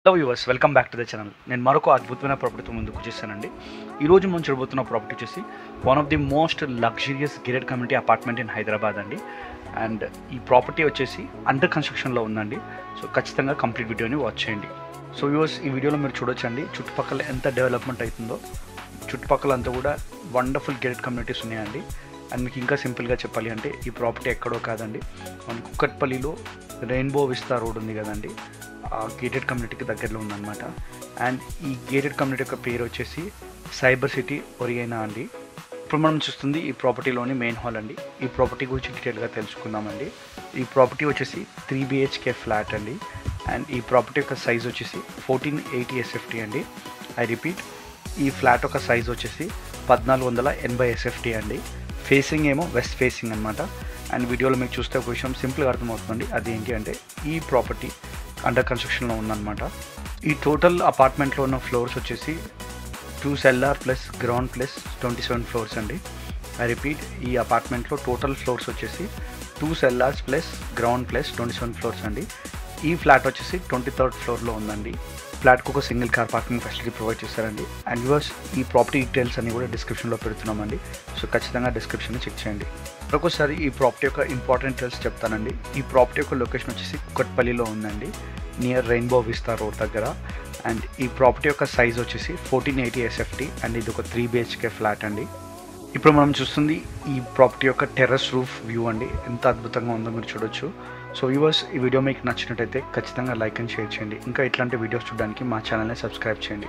Hello viewers, welcome back to the channel. నేను మరొక అద్భుతమైన ప్రాపర్టీతో ముందుకు వచ్చేసానండి. ఈరోజు మనం చూడబోతున్న ప్రాపర్టీ వచ్చేసి one of the most luxurious gated community apartment in Hyderabad అండి. అండ్ ఈ ప్రాపర్టీ వచ్చేసి అండర్ కన్స్ట్రక్షన్లో ఉందండి. సో ఖచ్చితంగా కంప్లీట్ వీడియోని వాచ్ చేయండి. సో వ్యూవర్స్, ఈ వీడియోలో మీరు చూడొచ్చండి చుట్టుపక్కల ఎంత డెవలప్మెంట్ అవుతుందో. చుట్టుపక్కల అంతా కూడా వండర్ఫుల్ గేటెడ్ కమ్యూనిటీస్ ఉన్నాయండి. అండ్ మీకు ఇంకా సింపుల్గా చెప్పాలి అంటే ఈ ప్రాపర్టీ ఎక్కడో కాదండి, మన కుక్కట్పల్లిలో రెయిన్బో విస్తా రోడ్ ఉంది కదండి, ఆ గేటెడ్ కమ్యూనిటీకి దగ్గరలో ఉందన్నమాట. అండ్ ఈ గేటెడ్ కమ్యూనిటీ యొక్క పేరు వచ్చేసి సైబర్ సిటీ ఒరియేనా అండి. ఇప్పుడు మనం చూస్తుంది ఈ ప్రాపర్టీలోని మెయిన్ హాల్ అండి. ఈ ప్రాపర్టీ గురించి డీటెయిల్గా తెలుసుకుందామండి. ఈ ప్రాపర్టీ వచ్చేసి 3 BHK ఫ్లాట్ అండి. అండ్ ఈ ప్రాపర్టీ యొక్క సైజ్ వచ్చేసి 1480 SFT అండి. ఐ రిపీట్, ఈ ఫ్లాట్ యొక్క సైజ్ వచ్చేసి 1480 SFT అండి. ఫేసింగ్ ఏమో వెస్ట్ ఫేసింగ్ అనమాట. అండ్ వీడియోలో మీకు చూస్తే ఒక విషయం సింపుల్గా అర్థమవుతుంది. అది ఏంటి అంటే ఈ ప్రాపర్టీ అండర్ కన్స్ట్రక్షన్లో ఉందన్నమాట. ఈ టోటల్ అపార్ట్మెంట్లో ఉన్న ఫ్లోర్స్ వచ్చేసి 2 cellar plus ground plus 27 floors అండి. ఐ రిపీట్, ఈ అపార్ట్మెంట్లో టోటల్ ఫ్లోర్స్ వచ్చేసి 2 cellars plus ground plus 27 floors అండి. ఈ ఫ్లాట్ వచ్చేసి 23rd ఫ్లోర్లో ఉందండి. ఫ్లాట్కు ఒక single car parking facility provide చేస్తారండి. అండ్ వ్యూవర్స్, ఈ ప్రాపర్టీ డీటెయిల్స్ అన్ని కూడా డిస్క్రిప్షన్లో పెడుతున్నామండి. సో ఖచ్చితంగా డిస్క్రిప్షన్ చెక్ చేయండి. మరొకసారి ఈ ప్రాపర్టీ యొక్క ఇంపార్టెంట్ డీటెయిల్స్ చెప్తానండి. ఈ ప్రాపర్టీ యొక్క లొకేషన్ వచ్చేసి కుక్కట్పల్లిలో ఉందండి, నియర్ రెయిన్బో విస్తా రోడ్ దగ్గర. అండ్ ఈ ప్రాపర్టీ యొక్క సైజ్ వచ్చేసి 1480 SFT అండ్ ఇది ఒక 3 BHK ఫ్లాట్ అండి. ఇప్పుడు మనం చూస్తుంది ఈ ప్రాపర్టీ యొక్క టెర్రస్ రూఫ్ వ్యూ అండి. ఎంత అద్భుతంగా ఉందో మీరు చూడొచ్చు. సో వ్యూవర్స్, ఈ వీడియో మీకు నచ్చినట్టయితే ఖచ్చితంగా లైక్ అండ్ షేర్ చేయండి. ఇంకా ఇట్లాంటి వీడియోస్ చూడడానికి మా ఛానల్ని సబ్స్క్రైబ్ చేయండి.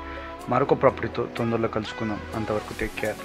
మరొక ప్రాపర్టీతో తొందరలో కలుసుకుందాం. అంతవరకు టేక్ కేర్.